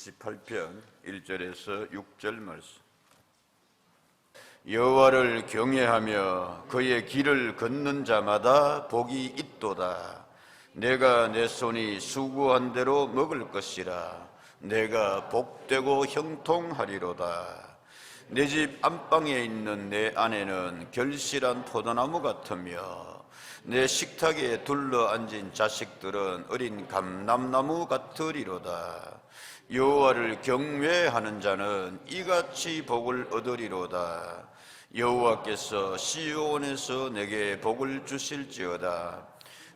128편 1절에서 6절 말씀. 여호와를 경외하며 그의 길을 걷는 자마다 복이 있도다. 내가 내 손이 수고한 대로 먹을 것이라. 내가 복되고 형통하리로다. 내 집 안방에 있는 내 아내는 결실한 포도나무 같으며 내 식탁에 둘러앉은 자식들은 어린 감람나무 같으리로다. 여호와를 경외하는 자는 이같이 복을 얻으리로다. 여호와께서 시온에서 내게 복을 주실지어다.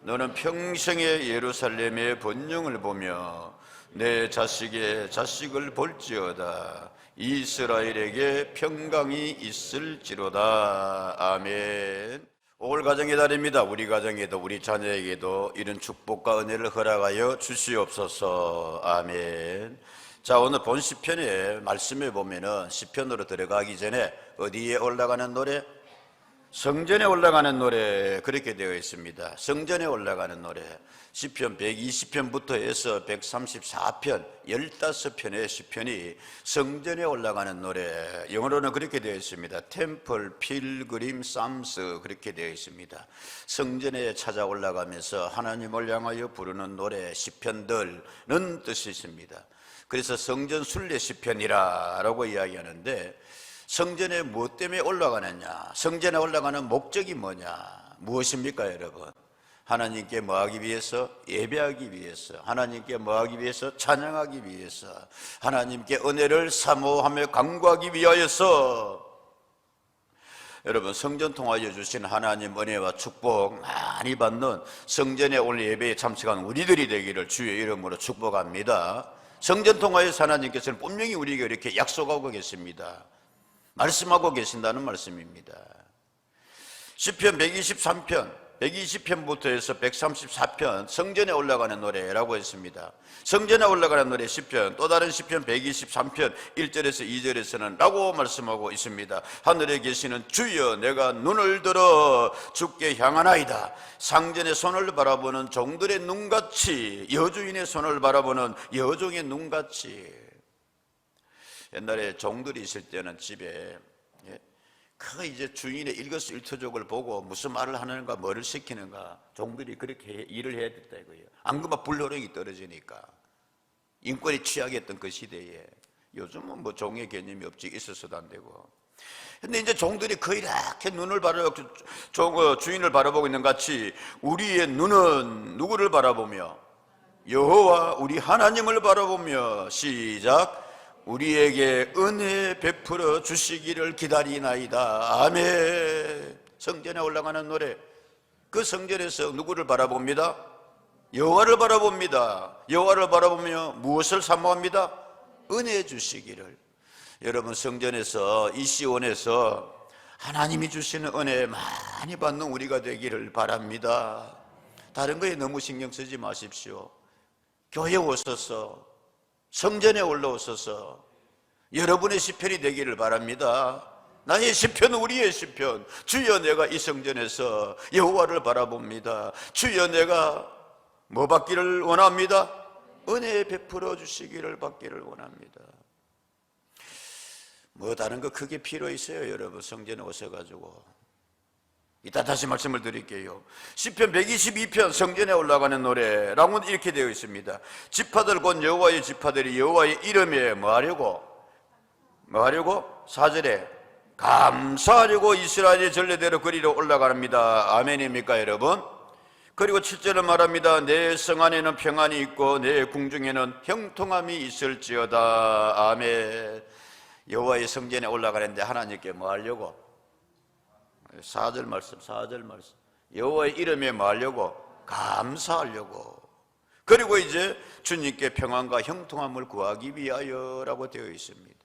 너는 평생에 예루살렘의 번영을 보며 내 자식의 자식을 볼지어다. 이스라엘에게 평강이 있을지로다. 아멘. 올 가정의 달입니다. 우리 가정에도 우리 자녀에게도 이런 축복과 은혜를 허락하여 주시옵소서. 아멘. 자, 오늘 본 시편의 말씀에 보면은 시편으로 들어가기 전에 어디에 올라가는 노래? 성전에 올라가는 노래, 그렇게 되어 있습니다. 성전에 올라가는 노래. 시편 120편부터 해서 134편 15편의 시편이 성전에 올라가는 노래, 영어로는 그렇게 되어 있습니다. 템플 필그림 쌈스, 그렇게 되어 있습니다. 성전에 찾아 올라가면서 하나님을 향하여 부르는 노래, 시편들은 뜻이 있습니다. 그래서 성전 순례 시편이라고 이야기하는데, 성전에 무엇 때문에 올라가느냐, 성전에 올라가는 목적이 뭐냐, 무엇입니까 여러분? 하나님께 뭐하기 위해서? 예배하기 위해서. 하나님께 뭐하기 위해서? 찬양하기 위해서. 하나님께 은혜를 사모하며 간구하기 위하여서. 여러분, 성전 통하여 주신 하나님 은혜와 축복 많이 받는 성전에 오늘 예배에 참석한 우리들이 되기를 주의 이름으로 축복합니다. 성전 통하여서 하나님께서는 분명히 우리에게 이렇게 약속하고 계십니다. 말씀하고 계신다는 말씀입니다. 시편 123편 120편부터 해서 134편 성전에 올라가는 노래라고 했습니다. 성전에 올라가는 노래 시편, 또 다른 시편 123편 1절에서 2절에서는 라고 말씀하고 있습니다. 하늘에 계시는 주여, 내가 눈을 들어 주께 향하나이다. 상전의 손을 바라보는 종들의 눈같이, 여주인의 손을 바라보는 여종의 눈같이. 옛날에 종들이 있을 때는 집에 그 이제 주인의 일거수일투족을 보고 무슨 말을 하는가, 뭐를 시키는가, 종들이 그렇게 일을 해야 됐다 이거예요. 안 그러면 불효령이 떨어지니까. 인권이 취약했던 그 시대에. 요즘은 뭐 종의 개념이 없지, 있어서도 안 되고. 근데 이제 종들이 그 이렇게 눈을 주인을 바라보고 있는 같이 우리의 눈은 누구를 바라보며? 여호와 우리 하나님을 바라보며, 시작, 우리에게 은혜 베풀어 주시기를 기다리나이다. 아멘. 성전에 올라가는 노래, 그 성전에서 누구를 바라봅니다? 여호와를 바라봅니다. 여호와를 바라보며 무엇을 사모합니다? 은혜 주시기를. 여러분, 성전에서, 이 시온에서 하나님이 주시는 은혜 많이 받는 우리가 되기를 바랍니다. 다른 거에 너무 신경 쓰지 마십시오. 교회 오셔서, 성전에 올라오셔서 여러분의 시편이 되기를 바랍니다. 나의 시편은 우리의 시편. 주여, 내가 이 성전에서 여호와를 바라봅니다. 주여, 내가 뭐 받기를 원합니다? 은혜 베풀어 주시기를 받기를 원합니다. 뭐 다른 거 크게 필요 있어요 여러분? 성전에 오셔가지고. 이따 다시 말씀을 드릴게요. 시편 122편 성전에 올라가는 노래라고 이렇게 되어 있습니다. 지파들 곧 여호와의 지파들이 여호와의 이름에 뭐하려고? 4절에 감사하려고 이스라엘의 전례대로 그리로 올라갑니다. 아멘입니까 여러분? 그리고 7절은 말합니다. 내 성 안에는 평안이 있고 내 궁중에는 형통함이 있을지어다. 아멘. 여호와의 성전에 올라가는데 하나님께 뭐하려고? 4절 말씀. 여호와의 이름에 뭐하려고? 감사하려고. 그리고 이제 주님께 평안과 형통함을 구하기 위하여라고 되어 있습니다.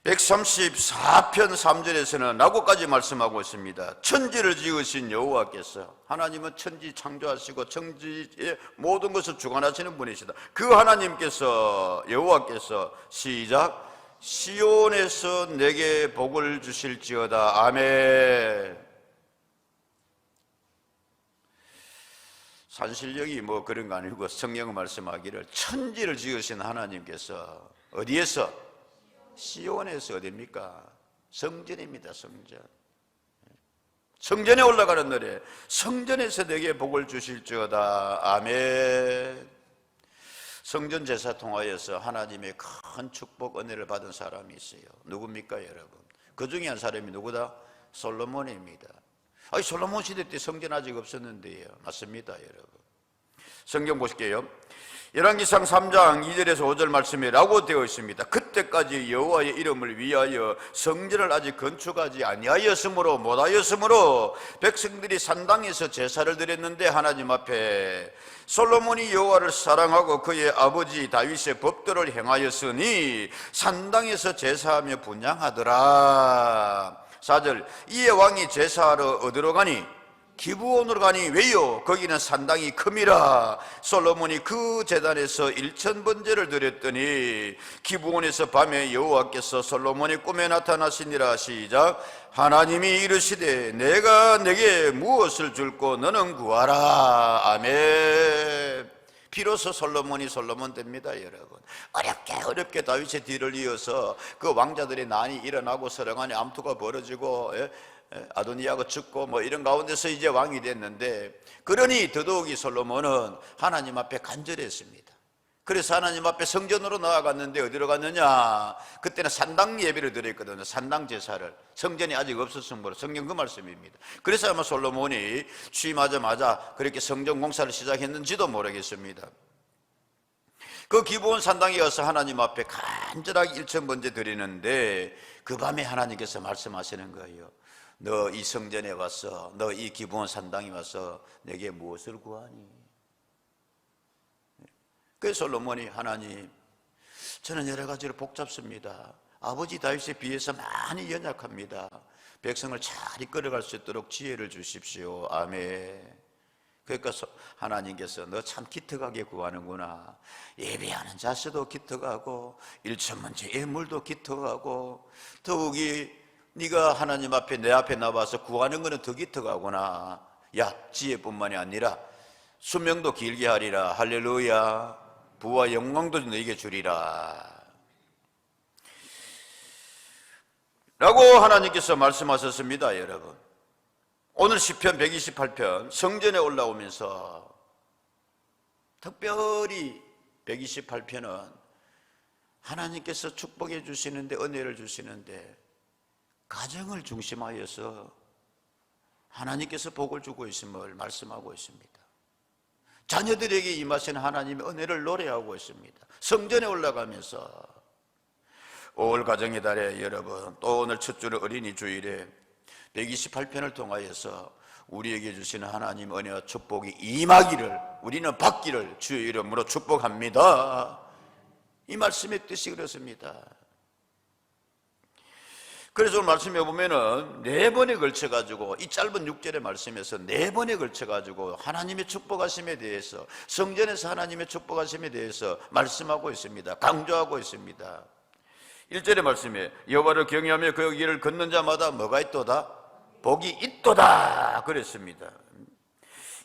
134편 3절에서는 라고까지 말씀하고 있습니다. 천지를 지으신 여호와께서, 하나님은 천지 창조하시고 천지의 모든 것을 주관하시는 분이시다. 그 하나님께서, 여호와께서, 시작, 시온에서 내게 복을 주실지어다. 아멘. 산신령이 뭐 그런 거 아니고 성경 말씀하기를 천지를 지으신 하나님께서 어디에서? 시온에서. 어디입니까? 성전입니다. 성전. 성전에 올라가는 날에 성전에서 내게 복을 주실지어다. 아멘. 성전 제사 통하여서 하나님의 큰 축복 은혜를 받은 사람이 있어요. 누굽니까 여러분? 그 중에 한 사람이 누구다? 솔로몬입니다. 아니 솔로몬 시대 때 성전 아직 없었는데요. 맞습니다 여러분. 성경 보실게요. 열왕기상 3장 2절에서 5절 말씀에 라고 되어 있습니다. 그때까지 여호와의 이름을 위하여 성전을 아직 건축하지 아니하였으므로 못하였으므로 백성들이 산당에서 제사를 드렸는데 하나님 앞에 솔로몬이 여호와를 사랑하고 그의 아버지 다윗의 법도를 행하였으니 산당에서 제사하며 분향하더라. 4절 이에 왕이 제사하러 어디로 가니? 기브온으로 가니 왜요? 거기는 산당이 큼이라. 솔로몬이 그 제단에서 1000번제를 드렸더니 기브온에서 밤에 여호와께서 솔로몬의 꿈에 나타나시니라. 시작. 하나님이 이르시되 내가 내게 무엇을 줄고 너는 구하라. 아멘. 비로소 솔로몬이 솔로몬 됩니다 여러분. 어렵게 다윗의 뒤를 이어서 그 왕자들의 난이 일어나고 서로 간에 암투가 벌어지고 아도니아가 죽고 뭐 이런 가운데서 이제 왕이 됐는데, 그러니 더더욱이 솔로몬은 하나님 앞에 간절했습니다. 그래서 하나님 앞에 성전으로 나아갔는데 어디로 갔느냐? 그때는 산당 예배를 드렸거든요. 산당 제사를. 성전이 아직 없었으므로. 성경 그 말씀입니다. 그래서 아마 솔로몬이 취임하자마자 그렇게 성전 공사를 시작했는지도 모르겠습니다. 그 기브온 산당에 가서 하나님 앞에 간절하게 1000번제 드리는데 그 밤에 하나님께서 말씀하시는 거예요. 너 이 성전에 와서, 너 이 기브온 산당에 와서 내게 무엇을 구하니? 그래서 솔로몬이 하나님, 저는 여러 가지로 복잡습니다. 아버지 다윗에 비해서 많이 연약합니다. 백성을 잘 이끌어갈 수 있도록 지혜를 주십시오. 아멘. 그러니까 하나님께서 너 참 기특하게 구하는구나. 예배하는 자세도 기특하고 1000번째 예물도 기특하고 더욱이 네가 하나님 앞에 내 앞에 나와서 구하는 것은 더 기특하구나. 야, 지혜뿐만이 아니라 수명도 길게 하리라. 할렐루야. 부와 영광도 너에게 주리라 라고 하나님께서 말씀하셨습니다. 여러분, 오늘 시편 128편 성전에 올라오면서 특별히 128편은 하나님께서 축복해 주시는데, 은혜를 주시는데 가정을 중심하여서 하나님께서 복을 주고 있음을 말씀하고 있습니다. 자녀들에게 임하신 하나님의 은혜를 노래하고 있습니다. 성전에 올라가면서 5월 가정의 달에 여러분, 또 오늘 첫 주일 어린이 주일에 128편을 통하여서 우리에게 주시는 하나님 은혜와 축복이 임하기를, 우리는 받기를 주의 이름으로 축복합니다. 이 말씀의 뜻이 그렇습니다. 그래서 오늘 말씀해 보면은 4번에 걸쳐가지고, 이 짧은 6절의 말씀에서 4번에 걸쳐가지고 하나님의 축복하심에 대해서, 성전에서 하나님의 축복하심에 대해서 말씀하고 있습니다. 강조하고 있습니다. 1절의 말씀에 여호와를 경외하며 그 길을 걷는 자마다 뭐가 있도다? 복이 있도다 그랬습니다.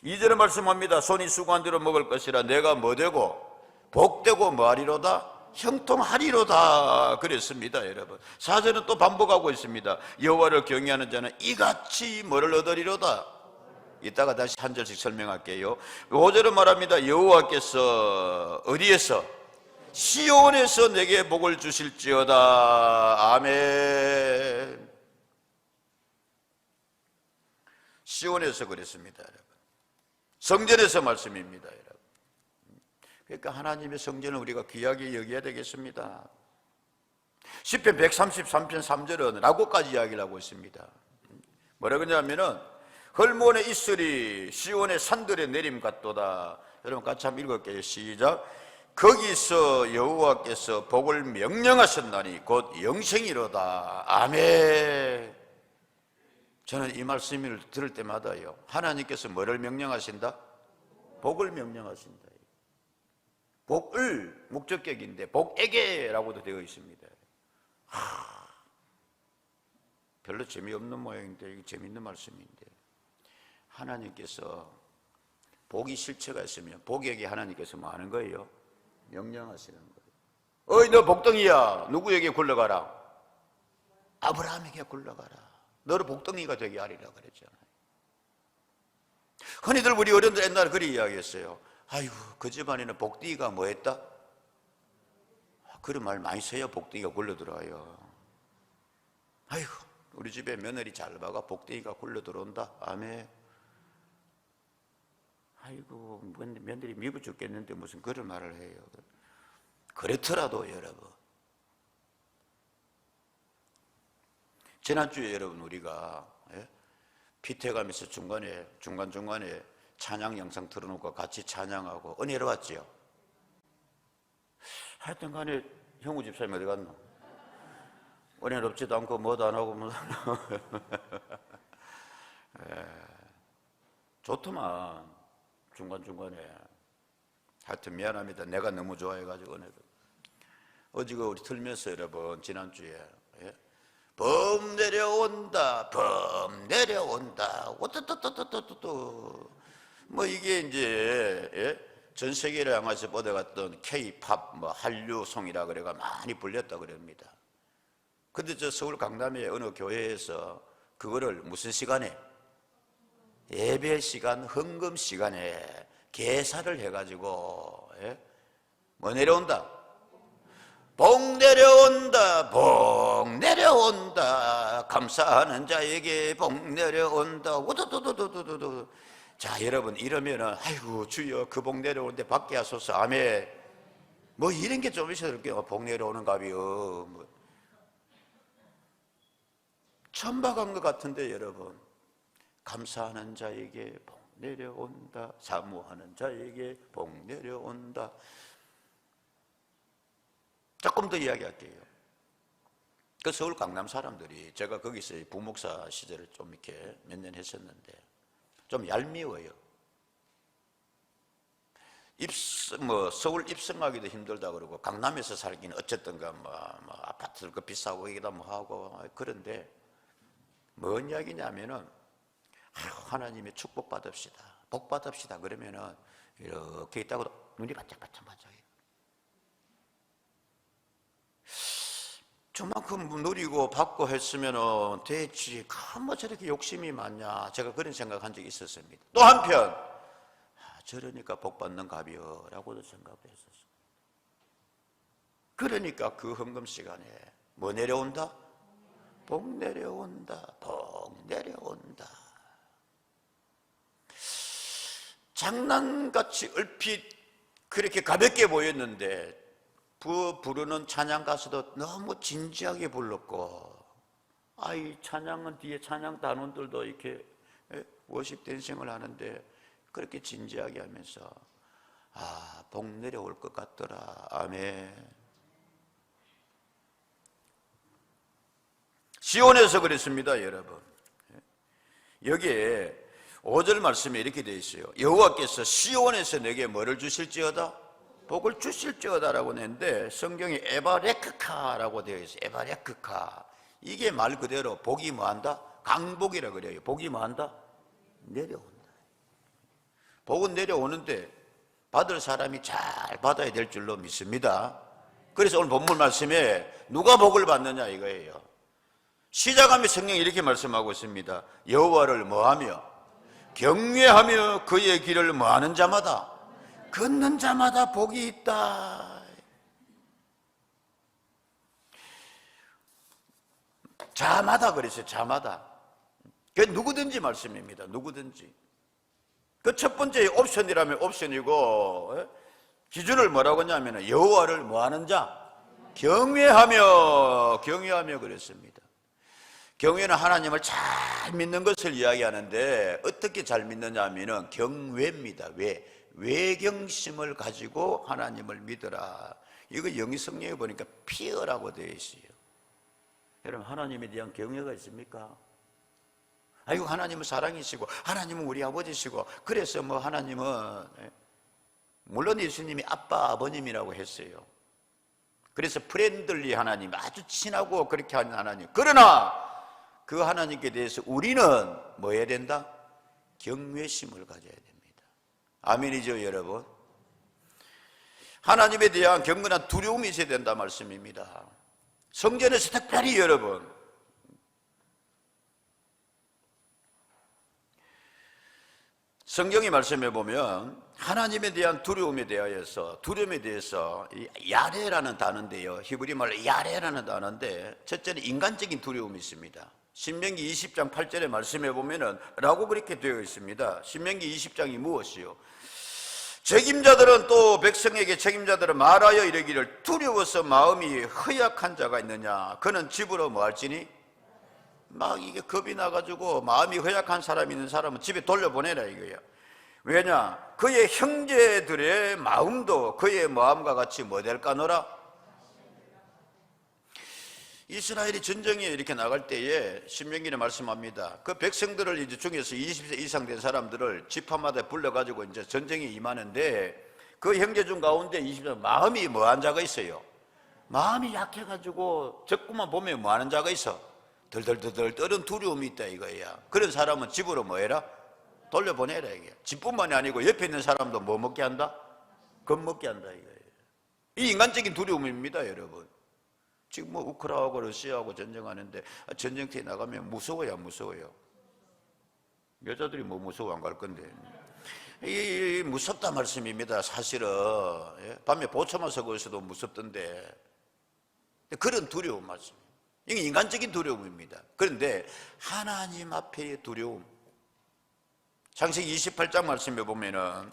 2절의 말씀합니다. 손이 수고한 대로 먹을 것이라. 내가 뭐 되고? 복되고 뭐하리로다? 형통하리로다 그랬습니다. 여러분, 4절은 또 반복하고 있습니다. 여호와를 경외하는 자는 이같이 뭐를 얻으리로다. 이따가 다시 한 절씩 설명할게요. 5절은 말합니다. 여호와께서 어디에서? 시온에서 내게 복을 주실지어다. 아멘. 시온에서 그랬습니다. 여러분, 성전에서 말씀입니다. 여러분, 그러니까 하나님의 성전을 우리가 귀하게 여겨야 되겠습니다. 시편 133편 3절은 라고까지 이야기를 하고 있습니다. 뭐라 그러냐면은 헐몬의 이슬이 시온의 산들에 내림 같도다. 여러분 같이 한번 읽을게요. 시작. 거기서 여호와께서 복을 명령하셨나니 곧 영생이로다. 아멘. 저는 이 말씀을 들을 때마다요, 하나님께서 뭐를 명령하신다? 복을 명령하신다. 복을 목적격인데 복에게라고도 되어 있습니다. 별로 재미없는 모양인데 이게 재미있는 말씀인데, 하나님께서 복이 실체가 있으면 복에게 하나님께서 뭐 하는 거예요? 명령하시는 거예요. 어이 너 복덩이야, 누구에게 굴러가라? 아브라함에게 굴러가라. 너를 복덩이가 되게 하리라 그랬잖아요. 흔히들 우리 어른들 옛날에 그리 이야기했어요. 아이고 그 집안에는 복덩이가 뭐 했다? 그런 말 많이 써야 복덩이가 굴러들어와요. 아이고 우리 집에 며느리 잘 봐가 복덩이가 굴러들어온다. 아멘. 아이고 며느리 미워 죽겠는데 무슨 그런 말을 해요. 그렇더라도 여러분, 지난주에 여러분 우리가 피퇴가면서 중간중간에 찬양 영상 틀어놓고 같이 찬양하고 은혜로웠지요. 하여튼 간에 형우 집사님 어디 갔노? 은혜롭지도 않고 뭐도 안 하고 뭐도 안 하고 좋더만 중간중간에. 하여튼 미안합니다. 내가 너무 좋아해가지고 은혜로. 어제가 우리 틀면서 여러분 지난주에 범 내려온다, 범 내려온다, 오또또또또또또 뭐 이게 이제 전 세계를 향해서 뻗어갔던 K-팝 뭐 한류송이라 그래가 많이 불렸다 그럽니다. 근데 저 서울 강남의 어느 교회에서 그거를 무슨 시간에? 예배 시간, 헌금 시간에 개사를 해가지고 뭐 내려온다? 복 내려온다, 복 내려온다, 감사하는 자에게 복 내려온다. 오도도도도도도. 자 여러분 이러면은 아이고 주여 그 복 내려오는데 받게 하소서. 아멘. 뭐 이런 게 좀 있어야 될 게요. 복 내려오는 값이요. 뭐. 천박한 것 같은데 여러분, 감사하는 자에게 복 내려온다, 사모하는 자에게 복 내려온다. 조금 더 이야기할게요. 그 서울 강남 사람들이, 제가 거기서 부목사 시절을 좀 이렇게 몇 년 했었는데 좀 얄미워요. 서울 입성하기도 힘들다 그러고 강남에서 살기는 어쨌든가 뭐 아파트들 그 비싸고 이기다 뭐 하고. 그런데 뭔 이야기냐면은 하나님의 축복 받읍시다, 복 받읍시다 그러면은 이렇게 있다고 눈이 반짝반짝반짝해요. 저만큼 누리고 받고 했으면은 됐지, 뭐 저렇게 욕심이 많냐, 제가 그런 생각한 적이 있었습니다. 또 한편 저러니까 복 받는 값이요라고도 생각을 했었어요. 그러니까 그 헌금 시간에 뭐 내려온다? 복 내려온다, 복 내려온다. 장난같이 얼핏 그렇게 가볍게 보였는데 부르는 찬양 가수도 너무 진지하게 불렀고, 이 찬양은 뒤에 찬양 단원들도 이렇게 워십 댄싱을 하는데 그렇게 진지하게 하면서 복 내려올 것 같더라. 아멘. 시온에서 그랬습니다, 여러분. 여기에 5절 말씀에 이렇게 되어 있어요. 여호와께서 시온에서 내게 뭐를 주실지어다? 복을 주실지어다라고 했는데 성경에 에바레크카라고 되어 있어요. 에바레크카. 이게 말 그대로 복이 뭐한다? 강복이라 그래요. 복이 뭐한다? 내려온다. 복은 내려오는데 받을 사람이 잘 받아야 될 줄로 믿습니다. 그래서 오늘 본문 말씀에 누가 복을 받느냐 이거예요. 시작하며 성경이 이렇게 말씀하고 있습니다. 여호와를 뭐하며? 경외하며 그의 길을 뭐하는 자마다? 걷는 자마다 복이 있다. 자마다 그랬어요. 자마다. 그 누구든지 말씀입니다. 누구든지. 그 첫 번째 옵션이라면 옵션이고, 기준을 뭐라고 하냐면 여호와를 뭐하는 자? 경외하며 그랬습니다. 경외는 하나님을 잘 믿는 것을 이야기하는데 어떻게 잘 믿느냐 하면은 경외입니다. 외경심을 가지고 하나님을 믿어라. 이거 영어 성경에 보니까 fear라고 되어 있어요. 여러분 하나님에 대한 경외가 있습니까? 아이고 하나님은 사랑이시고 하나님은 우리 아버지시고 그래서 뭐 하나님은, 물론 예수님이 아빠 아버님이라고 했어요. 그래서 프렌들리 하나님, 아주 친하고 그렇게 하는 하나님. 그러나 그 하나님께 대해서 우리는 뭐 해야 된다? 경외심을 가져야 됩니다. 아멘이죠, 여러분? 하나님에 대한 경건한 두려움이 있어야 된다 말씀입니다. 성전에서 특별히 여러분, 성경의 말씀에 보면 하나님에 대한 두려움에 대해서 야레라는 단어인데요, 히브리 말로 야레라는 단어인데 첫째는 인간적인 두려움이 있습니다. 신명기 20장 8절의 말씀에 보면은 라고 그렇게 되어 있습니다. 신명기 20장이 무엇이요? 책임자들은 또 백성에게 책임자들은 말하여 이르기를 두려워서 마음이 허약한 자가 있느냐, 그는 집으로 뭐 할지니, 막 이게 겁이 나가지고 마음이 허약한 사람이 있는 사람은 집에 돌려보내라 이거야. 왜냐? 그의 형제들의 마음도 그의 마음과 같이 뭐 될까노라? 이스라엘이 전쟁에 이렇게 나갈 때에 신명기는 말씀합니다. 그 백성들을 이제 중에서 20세 이상 된 사람들을 지파마다 불러가지고 이제 전쟁에 임하는데 그 형제 중 가운데 20세 마음이 뭐한 자가 있어요? 마음이 약해가지고 적구만 보면 뭐하는 자가 있어? 덜덜덜덜 떨은 두려움이 있다 이거야. 그런 사람은 집으로 뭐 해라? 돌려보내라 이게. 집뿐만이 아니고 옆에 있는 사람도 뭐 먹게 한다? 겁먹게 한다 이거예요. 이 인간적인 두려움입니다, 여러분. 지금 뭐 우크라이나하고 러시아하고 전쟁하는데 전쟁터에 나가면 무서워요, 안 무서워요? 여자들이 뭐 무서워 안 갈 건데. 이 무섭다 말씀입니다. 사실은 밤에 보초만 서고 있어도 무섭던데 그런 두려움 말씀. 이게 인간적인 두려움입니다. 그런데 하나님 앞의 두려움, 창세기 28장 말씀에 보면은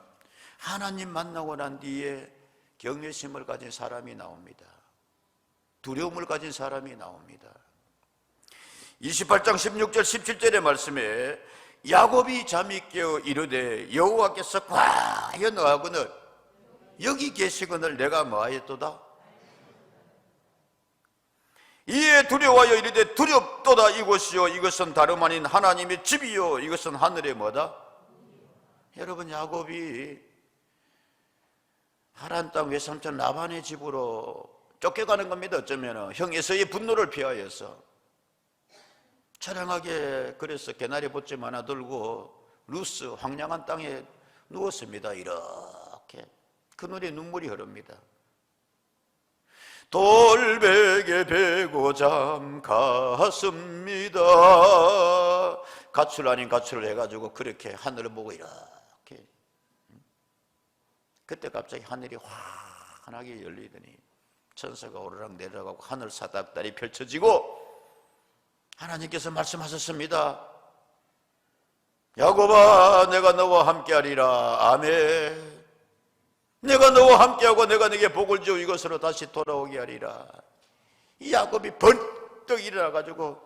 하나님 만나고 난 뒤에 경외심을 가진 사람이 나옵니다. 두려움을 가진 사람이 나옵니다. 28장 16절 17절의 말씀에 야곱이 잠이 깨어 이르되 여호와께서 과연 너하거늘 여기 계시거늘 내가 뭐하였도다? 이에 두려워하여 이르되 두렵도다. 이곳이요 이것은 다름 아닌 하나님의 집이요 이것은 하늘의 뭐다? 여러분, 야곱이 하란 땅 외삼촌 라반의 집으로 쫓겨가는 겁니다. 어쩌면 형 에서의 분노를 피하여서 처량하게 그래서 개나리 보쯤 하나 들고 루스 황량한 땅에 누웠습니다. 이렇게 그 눈에 눈물이 흐릅니다. 돌베개 베고 잠갔습니다. 가출 아닌 가출을 해가지고 그렇게 하늘을 보고 이렇게. 그때 갑자기 하늘이 환하게 열리더니 천사가 오르락 내려가고 하늘 사닥다리 펼쳐지고 하나님께서 말씀하셨습니다. 야곱아, 내가 너와 함께하리라. 아멘. 내가 너와 함께하고 내가 네게 복을 주어 이것으로 다시 돌아오게 하리라. 이 야곱이 번뜩 일어나가지고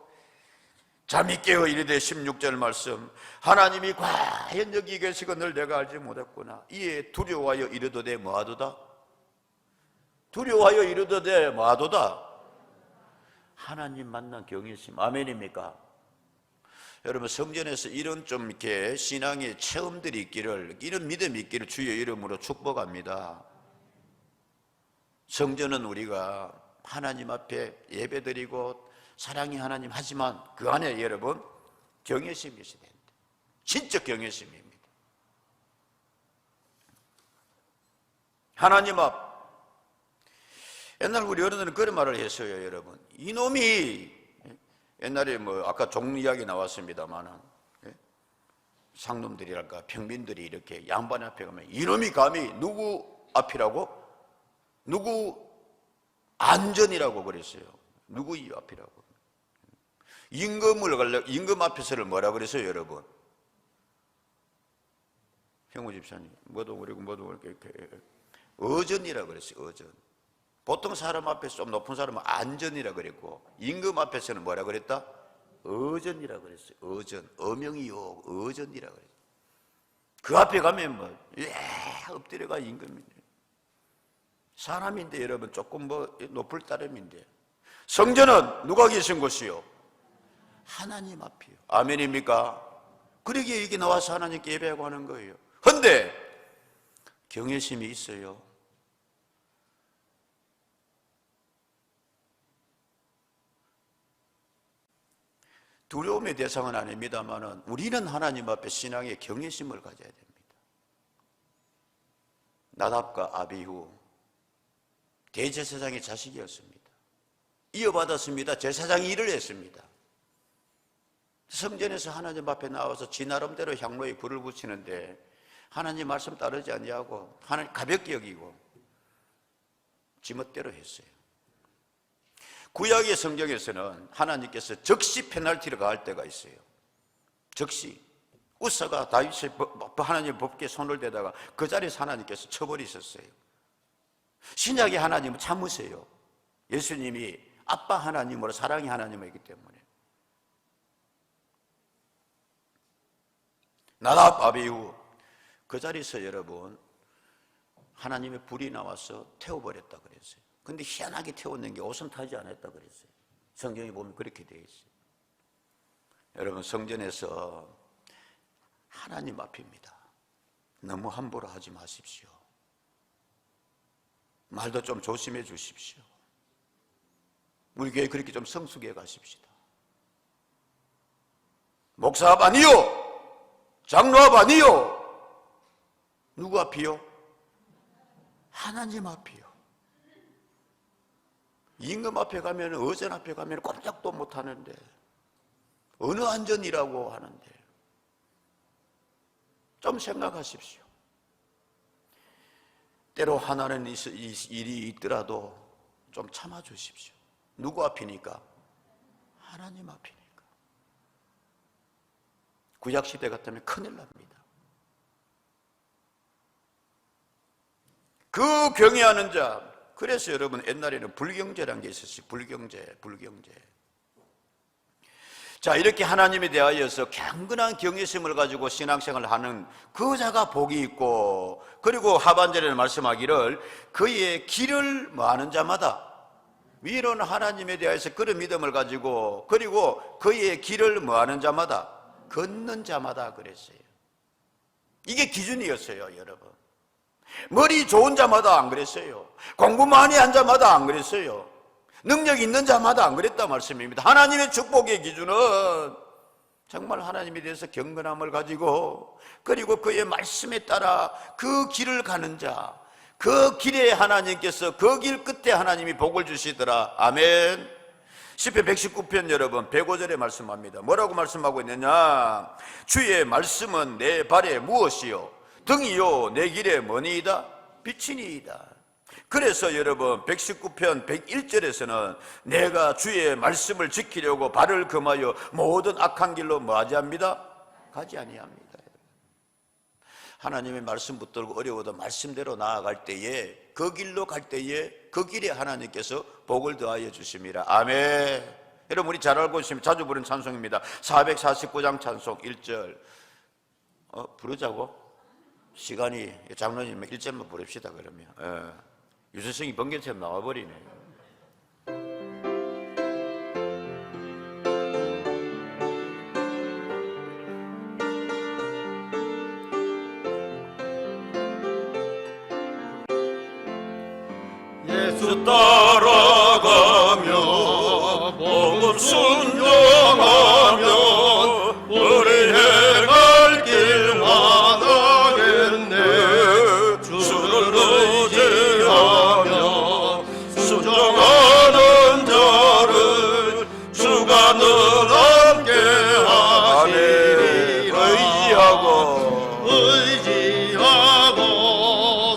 잠이 깨어 이르되 16절 말씀, 하나님이 과연 여기 계시거늘 내가 알지 못했구나. 이에 두려워하여 이르도되 뭐하도다? 두려워하여 이르도되 뭐하도다? 하나님 만난 경외심. 아멘입니까? 여러분, 성전에서 이런 좀 이렇게 신앙의 체험들이 있기를, 이런 믿음이 있기를 주의 이름으로 축복합니다. 성전은 우리가 하나님 앞에 예배드리고 사랑이 하나님 하지만 그 안에 여러분 경외심이 있어야 됩니다. 진짜 경외심입니다. 하나님 앞. 옛날 우리 어른들은 그런 말을 했어요, 여러분. 이놈이, 옛날에 뭐 아까 종 이야기 나왔습니다만은 상놈들이랄까 평민들이 이렇게 양반 앞에 가면 이놈이 감히 누구 앞이라고? 누구 안전이라고 그랬어요. 누구 이 앞이라고? 임금 앞에서를 뭐라 그랬어요, 여러분? 형우 집사님, 뭐도 그리고 이렇게 어전이라 그랬어요. 어전. 보통 사람 앞에서 좀 높은 사람은 안전이라 그랬고 임금 앞에서는 뭐라 그랬다? 어전이라 그랬어요. 어전. 어명이요 어전이라 그랬어요. 그 앞에 가면 뭐 엎드려가 임금인데 사람인데 여러분 조금 뭐 높을 따름인데 성전은 누가 계신 곳이요? 하나님 앞이요. 아멘입니까? 그러기에 여기 나와서 하나님께 예배하고 하는 거예요. 근데 경외심이 있어요. 두려움의 대상은 아닙니다만 우리는 하나님 앞에 신앙의 경외심을 가져야 됩니다. 나답과 아비후 대제사장의 자식이었습니다. 이어받았습니다. 제사장이 일을 했습니다. 성전에서 하나님 앞에 나와서 지 나름대로 향로에 불을 붙이는데 하나님 말씀 따르지 아니하고 하나님 가볍게 여기고 지멋대로 했어요. 구약의 성경에서는 하나님께서 적시 페널티를 가할 때가 있어요. 적시. 우사가 다윗의 하나님의 법궤에 손을 대다가 그 자리에서 하나님께서 쳐버리셨어요. 신약의 하나님은 참으세요. 예수님이 아빠 하나님으로 사랑의 하나님이기 때문에. 나답 아비후 그 자리에서 여러분 하나님의 불이 나와서 태워버렸다 그랬어요. 근데 희한하게 태웠는 게 오선 타지 않았다 그랬어요. 성경에 보면 그렇게 되어 있어요. 여러분 성전에서 하나님 앞입니다. 너무 함부로 하지 마십시오. 말도 좀 조심해 주십시오. 우리 교회 그렇게 좀 성숙해 가십시다. 목사 앞 아니요, 장로 앞 아니요, 누구 앞이요? 하나님 앞이요. 임금 앞에 가면, 의전 앞에 가면 꼼짝도 못 하는데 어느 안전이라고 하는데 좀 생각하십시오. 때로 하나는 일이 있더라도 좀 참아주십시오. 누구 앞이니까? 하나님 앞이니까. 구약시대 같으면 큰일 납니다. 그 경외하는 자, 그래서 여러분 옛날에는 불경제라는 게 있었어요. 불경제. 자, 이렇게 하나님에 대하여서 경건한 경외심을 가지고 신앙생활을 하는 그 자가 복이 있고, 그리고 하반절에 말씀하기를 그의 길을 뭐하는 자마다, 위로는 하나님에 대하여서 그런 믿음을 가지고, 그리고 그의 길을 뭐하는 자마다, 걷는 자마다 그랬어요. 이게 기준이었어요, 여러분. 머리 좋은 자마다 안 그랬어요. 공부 많이 한 자마다 안 그랬어요. 능력 있는 자마다 안 그랬다 말씀입니다. 하나님의 축복의 기준은 정말 하나님에 대해서 경건함을 가지고, 그리고 그의 말씀에 따라 그 길을 가는 자, 그 길에 하나님께서 그 길 끝에 하나님이 복을 주시더라. 아멘. 시편 119편 여러분 105절에 말씀합니다. 뭐라고 말씀하고 있느냐? 주의 말씀은 내 발에 무엇이요? 등이요 내 길에 뭐니이다? 빛이니이다. 그래서 여러분 119편 101절에서는 내가 주의 말씀을 지키려고 발을 금하여 모든 악한 길로 뭐하지 합니다? 가지 아니합니다. 하나님의 말씀 붙들고 어려워도 말씀대로 나아갈 때에, 그 길로 갈 때에 그 길에 하나님께서 복을 더하여 주십니다. 아멘. 여러분 우리 잘 알고 있으면 자주 부르는 찬송입니다. 449장 찬송 1절 부르자고? 시간이 장로님 1절만 부릅시다. 그러면 유재성이 번개처럼 나와버리네. 예수 따라가며 복음 순종하며 우리 해갈 길 많아겠네. 주를 의지하며 순종하는 자를 주가 늘 함께 하시리라. 의지하고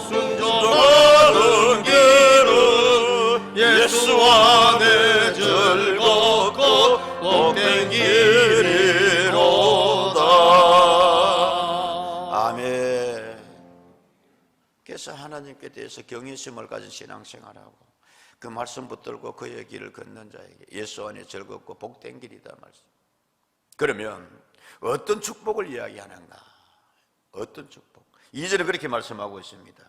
순종하는 길은 예수 안에 즐겁고 복된 길이로다. 아멘. 그래서 하나님께 대해서 경외심을 가진 신앙생활하고 그 말씀 붙들고 그의 길을 걷는 자에게 예수 안에 즐겁고 복된 길이다 말씀. 그러면 어떤 축복을 이야기하는가? 어떤 축복? 2절은 그렇게 말씀하고 있습니다.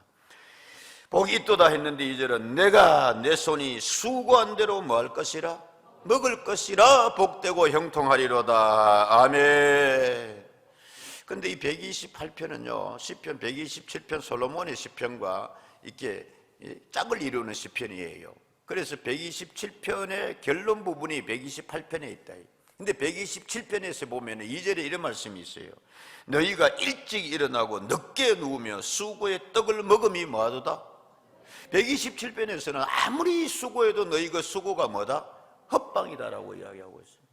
복이 있도다 했는데 2절은 내가 내 손이 수고한 대로 뭐 할 것이라? 먹을 것이라 복되고 형통하리로다. 아멘. 근데 이 128편은요 시편 127편 솔로몬의 시편과 이렇게 짝을 이루는 시편이에요. 그래서 127편의 결론 부분이 128편에 있다. 근데 127편에서 보면 2절에 이런 말씀이 있어요. 너희가 일찍 일어나고 늦게 누우며 수고의 떡을 먹음이 뭐하도다? 127편에서는 아무리 수고해도 너희 그 수고가 뭐다? 헛방이다라고 이야기하고 있습니다.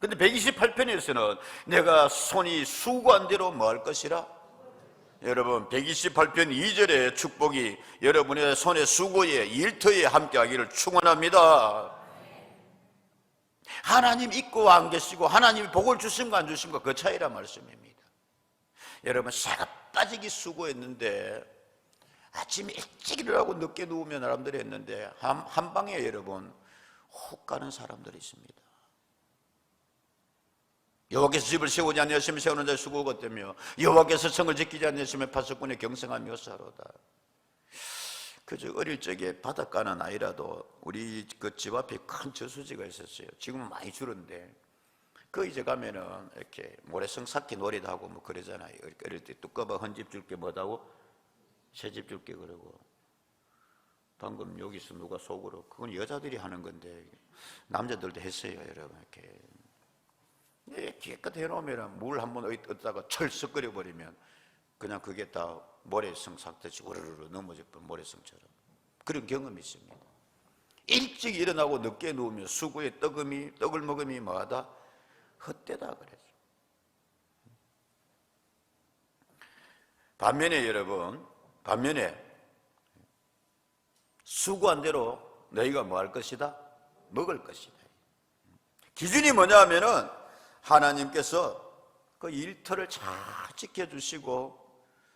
근데 128편에서는 내가 손이 수고한 대로 뭐 할 것이라? 여러분 128편 2절의 축복이 여러분의 손의 수고에 일터에 함께하기를 축원합니다. 하나님 있고 안 계시고 하나님이 복을 주심과 안 주심과 그 차이란 말씀입니다. 여러분 새가 빠지기 수고했는데 아침에 일찍 일어나고 늦게 누우면 사람들이 했는데 한 방에 여러분 훅 가는 사람들이 있습니다. 여호와께서 집을 세우지 아니하시면 세우는 자의 수고가 어때며 여호와께서 성을 지키지 아니하시면 파수꾼의 경성함이 묘사로다. 그저 어릴 적에 바닷가는 아니라도 우리 그 집 앞에 큰 저수지가 있었어요. 지금은 많이 줄었는데 그 이제 가면은 이렇게 모래성 쌓기 놀이도 하고 뭐 그러잖아요. 어릴 때 뚜꺼봐 헌집 줄게 뭐다고 새집 줄게 그러고 방금 여기서 누가 속으로 그건 여자들이 하는 건데 남자들도 했어요. 여러분 이렇게 깨끗 해놓으면 물 한번 어디다가 철썩거려 버리면 그냥 그게 다 모래성 삭듯이 우르르 넘어져 버린 모래성처럼 그런 경험이 있습니다. 일찍 일어나고 늦게 누우면 수고의 떡을 먹음이 뭐하다? 헛되다 그랬어요. 반면에 여러분 수고한 대로 너희가 뭐 할 것이다? 먹을 것이다. 기준이 뭐냐 하면은 하나님께서 그 일터를 잘 지켜주시고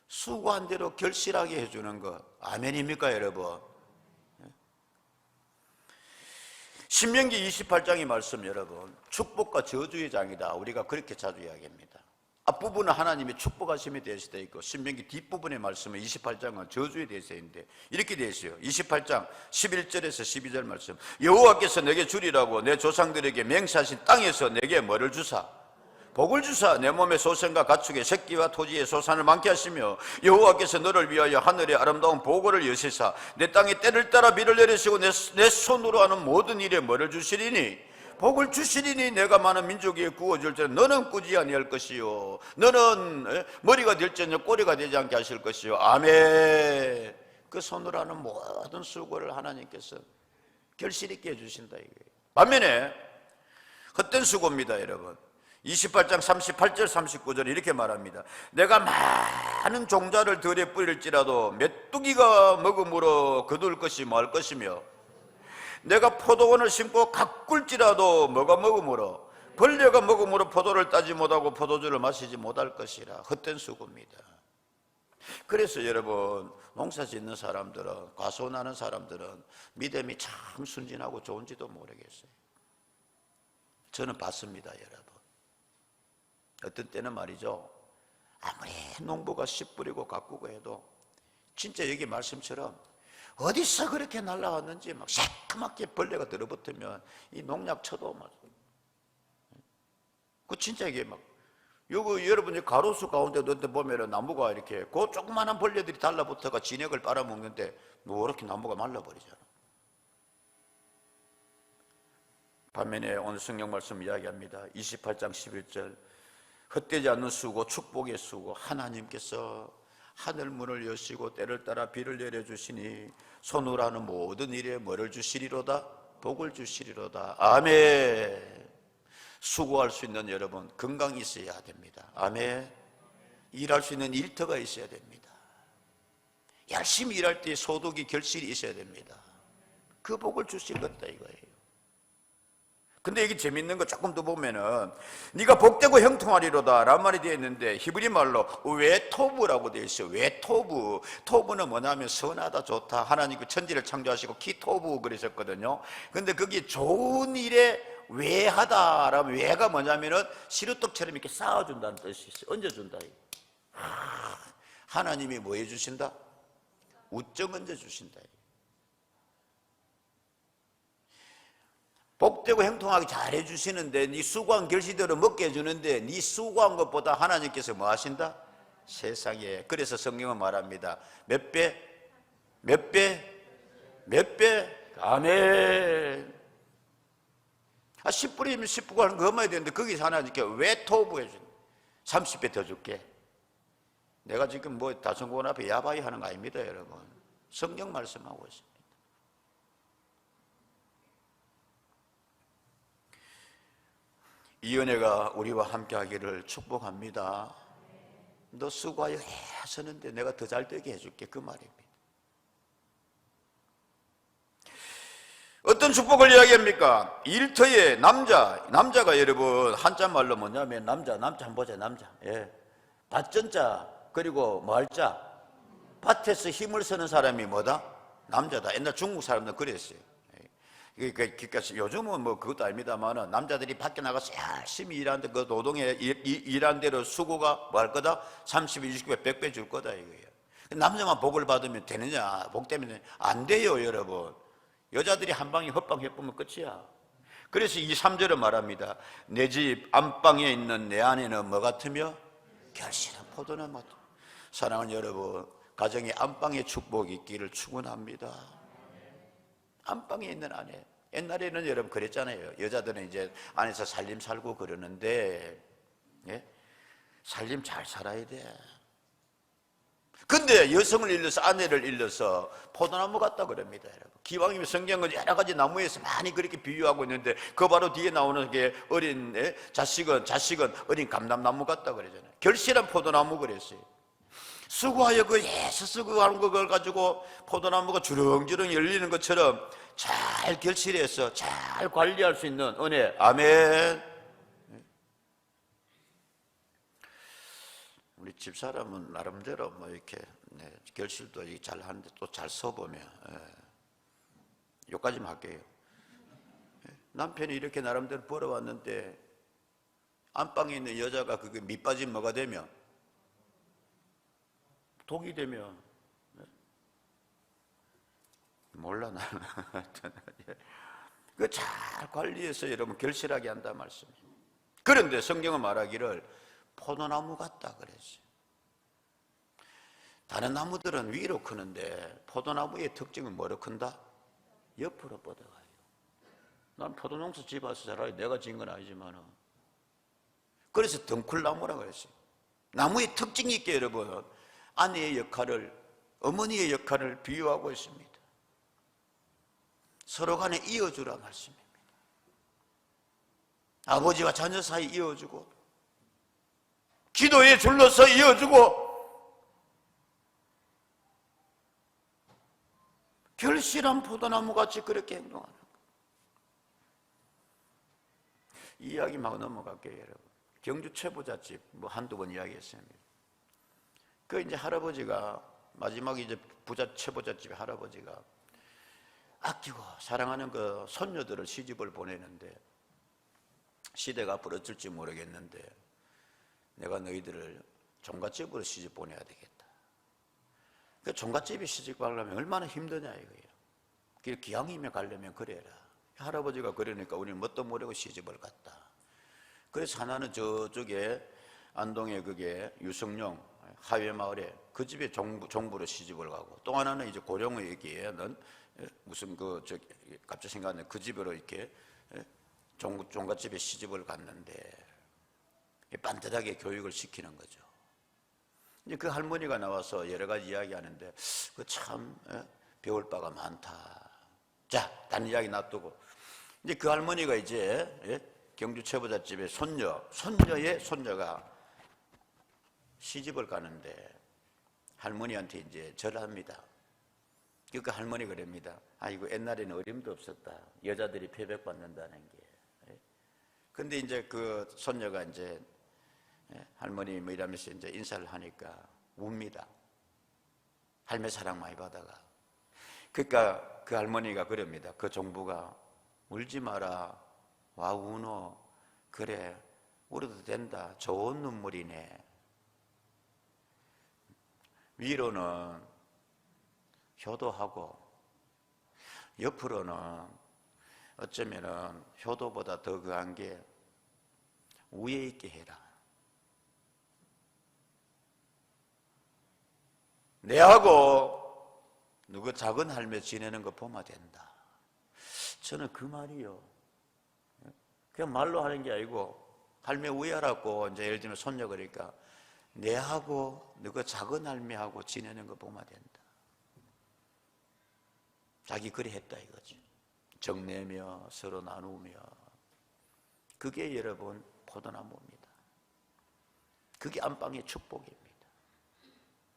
수고한 대로 결실하게 해주는 것. 아멘입니까 여러분? 신명기 28장의 말씀 여러분 축복과 저주의 장이다. 우리가 그렇게 자주 이야기합니다. 앞부분은 하나님의 축복하심에 대해서 되어 있고 신명기 뒷부분의 말씀은 28장은 저주에 대해서 있는데 이렇게 되어 있어요. 28장 11절에서 12절 말씀 여호와께서 내게 주리라고 내 조상들에게 맹세하신 땅에서 내게 뭐를 주사? 복을 주사 내 몸의 소생과 가축의 새끼와 토지의 소산을 많게 하시며 여호와께서 너를 위하여 하늘의 아름다운 보고를 여시사 내 땅에 때를 따라 비를 내리시고 내 손으로 하는 모든 일에 뭐를 주시리니 복을 주시리니 내가 많은 민족 위에 구워줄 때는 너는 꾸지 아니할 것이요 너는 머리가 될지언정 꼬리가 되지 않게 하실 것이요 아멘. 그 손으로 하는 모든 수고를 하나님께서 결실 있게 해주신다 이거예요. 반면에 헛된 수고입니다 여러분. 28장 38절 39절 이렇게 말합니다. 내가 많은 종자를 들에 뿌릴지라도 메뚜기가 먹음으로 거둘 것이 뭐 할 것이며 내가 포도원을 심고 가꿀지라도 뭐가 먹음으로 벌레가 먹음으로 포도를 따지 못하고 포도주를 마시지 못할 것이라. 헛된 수고입니다. 그래서 여러분 농사 짓는 사람들은 과소하는 사람들은 믿음이 참 순진하고 좋은지도 모르겠어요. 저는 봤습니다 여러분. 어떤 때는 말이죠 아무리 농부가 씨 뿌리고 가꾸고 해도 진짜 여기 말씀처럼 어디서 그렇게 날라왔는지 막 새까맣게 벌레가 들어붙으면 이 농약 쳐도 막 그 진짜 이게 막 요거 여러분이 가로수 가운데 보면은 나무가 이렇게 그 조그마한 벌레들이 달라붙어가 진액을 빨아먹는데 노랗게 나무가 말라버리잖아. 반면에 오늘 성경 말씀 이야기합니다. 28장 11절 헛되지 않는 수고 축복의 수고 하나님께서 하늘 문을 여시고 때를 따라 비를 내려주시니 손으로 하는 모든 일에 뭐를 주시리로다? 복을 주시리로다. 아멘. 수고할 수 있는 여러분 건강이 있어야 됩니다. 아멘. 일할 수 있는 일터가 있어야 됩니다. 열심히 일할 때 소득이 결실이 있어야 됩니다. 그 복을 주실 것다 이거예요. 근데 이게 재밌는 거 조금 더 보면은 네가 복되고 형통하리로다 라는 말이 되어 있는데 히브리 말로 외토부라고 되어 있어요. 외토부. 토부는 뭐냐면 선하다 좋다. 하나님 그 천지를 창조하시고 키토부 그러셨거든요. 근데 그게 좋은 일에 외하다라면 외가 뭐냐면은 시루떡처럼 이렇게 쌓아준다는 뜻이 있어요. 얹어준다. 하나님이 뭐 해주신다? 우쩍 얹어주신다. 복되고 형통하게 잘 해주시는데 네 수고한 결실대로 먹게 해주는데 네 수고한 것보다 하나님께서 뭐 하신다? 세상에. 그래서 성경은 말합니다. 몇 배? 몇 배? 몇 배? 아멘. 10불이면 10불 그거 해야 되는데 거기서 하나 이렇게 외토부 해준 30배 더 줄게. 내가 지금 뭐 다성공원 앞에 야바이 하는 거 아닙니다, 여러분. 성경 말씀하고 있습니다. 이 은혜가 우리와 함께 하기를 축복합니다. 너 수고하여 애쓰는데 내가 더 잘 되게 해줄게, 그 말입니다. 어떤 축복을 이야기합니까? 일터에 남자가 여러분 한자말로 뭐냐면 남자 한번 보자. 남자, 예, 밭전자 그리고 뭐 할자, 밭에서 힘을 쓰는 사람이 뭐다? 남자다. 옛날 중국 사람들 그랬어요. 그러니까 요즘은 뭐 그것도 아닙니다만은 남자들이 밖에 나가서 열심히 일하는데 그 노동에 일한 대로 수고가 뭐 할 거다? 30배, 20배, 100배 줄 거다 이거예요. 남자만 복을 받으면 되느냐? 복 때문에 안 돼요, 여러분. 여자들이 한 방에 헛방 해보면 끝이야. 그래서 이 3절은 말합니다. 내 집 안방에 있는 내 아내는 뭐 같으며? 결실한 포도나무 같아. 사랑하는 여러분, 가정의 안방에 축복이 있기를 축원합니다. 안방에 있는 아내. 옛날에는 여러분 그랬잖아요. 여자들은 이제 안에서 살림 살고 그러는데, 예? 살림 잘 살아야 돼. 근데 여성을 일러서 아내를 일러서 포도나무 같다 그럽니다, 여러분. 기왕이면 성경은 여러 가지 나무에서 많이 그렇게 비유하고 있는데 그 바로 뒤에 나오는 게 어린 자식은 어린 감람나무 같다 그러잖아요. 결실한 포도나무 그랬어요. 수고하여 그 애써서 그 하는 걸 가지고 포도나무가 주렁주렁 열리는 것처럼 잘 결실해서 잘 관리할 수 있는 은혜. 아멘. 우리 집사람은 나름대로 뭐 이렇게 결실도 잘 하는데 또 잘 써보면, 여기까지만 할게요. 남편이 이렇게 나름대로 벌어왔는데 안방에 있는 여자가 그게 밑빠진 뭐가 되면, 독이 되면, 몰라 나는. 그 잘 관리해서 여러분 결실하게 한다 말씀이에요. 그런데 성경은 말하기를 포도나무 같다 그랬어요. 다른 나무들은 위로 크는데 포도나무의 특징은 뭐로 큰다? 옆으로 뻗어가요. 난 포도농사 집어서 자라요. 내가 지은 건 아니지만. 그래서 덩쿨나무라고 그랬어요. 나무의 특징이 있게 여러분 아내의 역할을, 어머니의 역할을 비유하고 있습니다. 서로 간에 이어주라 말씀입니다. 아버지와 자녀 사이 이어주고, 기도의 줄로서 이어주고, 결실한 포도나무같이 그렇게 행동하는 거예요. 이 이야기만 넘어갈게요, 여러분. 경주 최부잣집 뭐 한두 번 이야기했습니다. 그 이제 할아버지가 마지막에 이제 최부잣집의 할아버지가 아끼고 사랑하는 그 손녀들을 시집을 보내는데, 시대가 앞으로 어쩔지 모르겠는데 내가 너희들을 종갓집으로 시집 보내야 되겠다. 그 종갓집에 시집 가려면 얼마나 힘드냐 이거예요. 기왕이면 가려면 그래라. 할아버지가 그러니까 우리는 뭣도 모르고 시집을 갔다. 그래서 하나는 저쪽에 안동에 그게 유성룡 하회마을에 그 집에 종부로 시집을 가고, 또 하나는 이제 고령의 얘기에는 무슨 갑자기 생각나네. 그 집으로 이렇게 종갓집에 시집을 갔는데 반듯하게 교육을 시키는 거죠. 이제 그 할머니가 나와서 여러 가지 이야기하는데 그 참 배울 바가 많다. 자, 다른 이야기 놔두고 이제 그 할머니가 이제 경주 최부잣집에 손녀의 손녀가 시집을 가는데 할머니한테 이제 절을 합니다. 그러니까 할머니가 그럽니다. 아이고 옛날에는 어림도 없었다. 여자들이 패백받는다는 게. 근데 이제 그 손녀가 이제 할머니 뭐 이러면서 이제 인사를 하니까 웁니다. 할매 사랑 많이 받아가. 그러니까 그 할머니가 그럽니다. 그 종부가 울지 마라. 와 우노. 그래 울어도 된다. 좋은 눈물이네. 위로는 효도하고 옆으로는 어쩌면은 효도보다 더 그한 게 위에 있게 해라. 내하고 누구 작은 할매 지내는 거 보면 된다. 저는 그 말이요. 그냥 말로 하는 게 아니고 할매 우애하라고 이제 예를 들면 손녀 그러니까 내하고 너그 작은 할매하고 지내는 거 보면 된다. 자기 그리 했다 이거지. 정내며 서로 나누며 그게 여러분 포도나무입니다. 그게 안방의 축복입니다.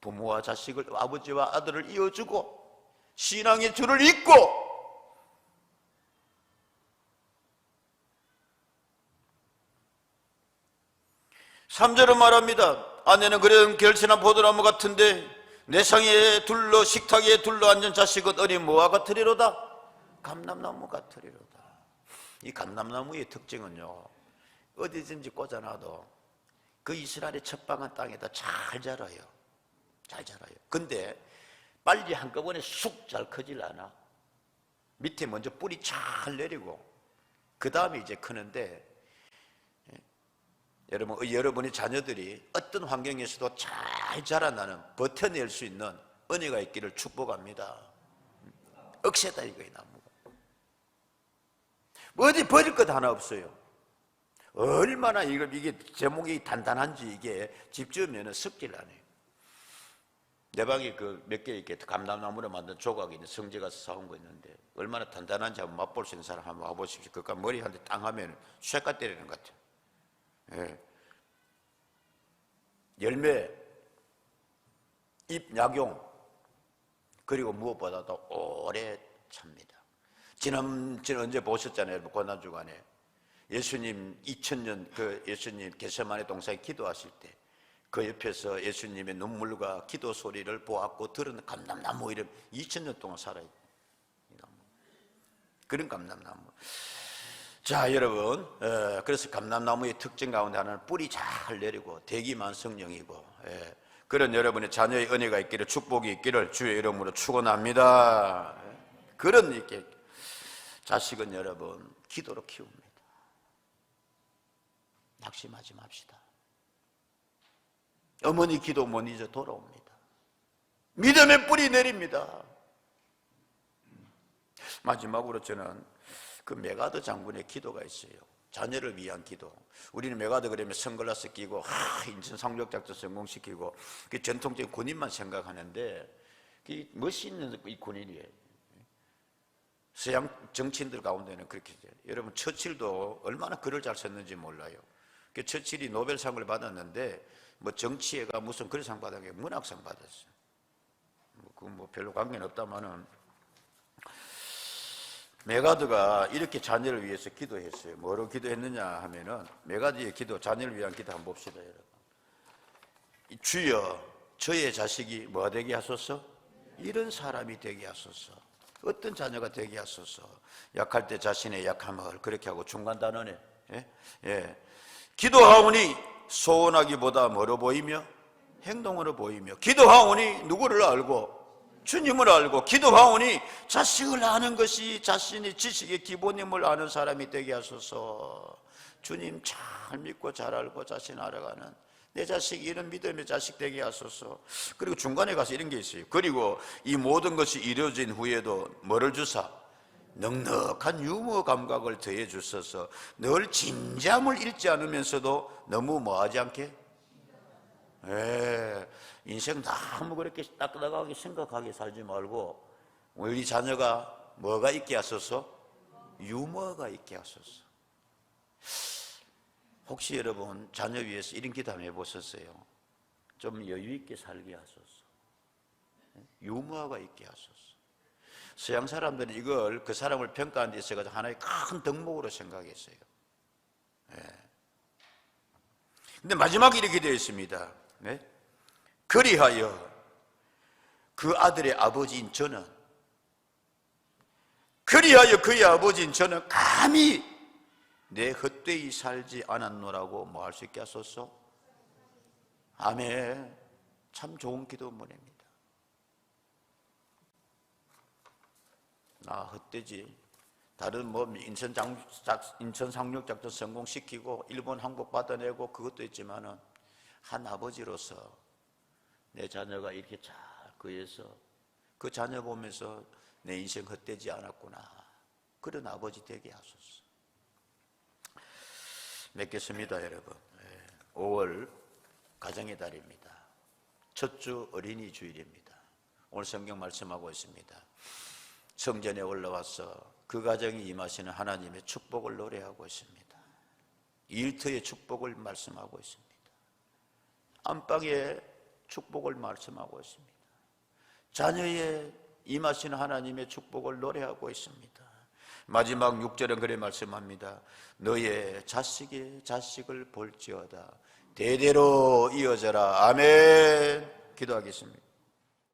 부모와 자식을 아버지와 아들을 이어주고 신앙의 줄을 잇고 삼 절은 말합니다. 아내는 그런 결실한 포도나무 같은데 내 상에 둘러 식탁에 둘러 앉은 자식은 어린 뭐와 같으리로다? 감람나무 같으리로다. 이 감람나무의 특징은요, 어디든지 꽂아놔도 그 이스라엘의 첩방한 땅에다 잘 자라요. 잘 자라요. 근데 빨리 한꺼번에 쑥 잘 크질 않아. 밑에 먼저 뿌리 잘 내리고 그 다음에 이제 크는데, 여러분의 자녀들이 어떤 환경에서도 잘 자라나는, 버텨낼 수 있는 은혜가 있기를 축복합니다. 억세다 이거, 이 나무가. 뭐 어디 버릴 것 하나 없어요. 얼마나 이게 제목이 단단한지, 이게 집 지으면 습질 안 해요. 내 방에 그 몇 개 이렇게 감람나무로 만든 조각이 있는 성제 가서 사온 거 있는데 얼마나 단단한지 한번 맛볼 수 있는 사람 한번 와보십시오. 그니까 머리 한 대 땅 하면 쇠가 때리는 것 같아요. 예. 열매, 잎 약용, 그리고 무엇보다도 오래 찹니다. 지난 언제 보셨잖아요, 고난주간에 예수님 2000년 그 예수님 겟세마네 동산에 기도하실 때 그 옆에서 예수님의 눈물과 기도 소리를 보았고 들은 감람나무, 이름 2000년 동안 살아요. 그런 감람나무. 자, 여러분, 그래서 감람나무의 특징 가운데 하나는 뿌리 잘 내리고 대기만 성령이고, 그런 여러분의 자녀의 은혜가 있기를, 축복이 있기를 주의 이름으로 축원합니다. 그런 이렇게 자식은 여러분 기도로 키웁니다. 낙심하지 맙시다. 어머니 기도 못 잊어 돌아옵니다. 믿음의 뿌리 내립니다. 마지막으로 저는 그 메가드 장군의 기도가 있어요. 자녀를 위한 기도. 우리는 메가드 그러면 선글라스 끼고 인천 상륙작전 성공시키고 그 전통적인 군인만 생각하는데 그 멋있는 이 군인이에요. 서양 정치인들 가운데는 그렇게 돼요. 여러분 처칠도 얼마나 글을 잘 썼는지 몰라요. 그 처칠이 노벨상을 받았는데 뭐 정치회가 무슨 그런 상 받은 게 문학상 받았어요. 그건 뭐 별로 관계는 없다마는 메가드가 이렇게 자녀를 위해서 기도했어요. 뭐로 기도했느냐 하면은 메가드의 기도, 자녀를 위한 기도 한번 봅시다, 여러분. 주여, 저의 자식이 뭐가 되게 하소서? 이런 사람이 되게 하소서. 어떤 자녀가 되게 하소서. 약할 때 자신의 약함을 그렇게 하고 중간 단어네. 기도하오니 소원하기보다 멀어 보이며 행동으로 보이며, 기도하오니 누구를 알고 주님을 알고, 기도하오니 자식을 아는 것이 자신의 지식의 기본임을 아는 사람이 되게 하소서. 주님 잘 믿고 잘 알고 자신 알아가는 내 자식이 이런 믿음의 자식 되게 하소서. 그리고 중간에 가서 이런 게 있어요. 그리고 이 모든 것이 이루어진 후에도 뭐를 주사? 넉넉한 유머 감각을 더해 주셔서 늘 진지함을 잃지 않으면서도 너무 뭐하지 않게, 인생 너무 그렇게 딱딱하게 생각하게 살지 말고 우리 자녀가 뭐가 있게 하소서? 유머가 있게 하소서. 혹시 여러분 자녀 위해서 이런 기도 한번 해보셨어요? 좀 여유 있게 살게 하소서. 유머가 있게 하소서. 서양 사람들은 이걸 그 사람을 평가하는 데 있어서 하나의 큰 덕목으로 생각했어요. 근데 마지막에 이렇게 되어 있습니다. 그리하여 그 아들의 아버지인 저는, 그리하여 그의 아버지인 저는 감히 내 헛되이 살지 않았노라고 뭐 할 수 있게 하소서. 아멘. 참 좋은 기도문입니다. 나 헛되지, 다른 뭐 인천 상륙작전 성공시키고 일본 항복 받아내고 그것도 있지만은 한 아버지로서 내 자녀가 이렇게 잘 그해서 그 자녀 보면서 내 인생 헛되지 않았구나, 그런 아버지 되게 하소서. 맺겠습니다. 여러분, 5월 가정의 달입니다. 첫 주 어린이 주일입니다. 오늘 성경 말씀하고 있습니다. 성전에 올라와서 그 가정에 임하시는 하나님의 축복을 노래하고 있습니다. 일터의 축복을 말씀하고 있습니다. 안방의 축복을 말씀하고 있습니다. 자녀의 임하시는 하나님의 축복을 노래하고 있습니다. 마지막 6절은 그래 말씀합니다. 너의 자식의 자식을 볼지어다 대대로 이어져라. 아멘. 기도하겠습니다.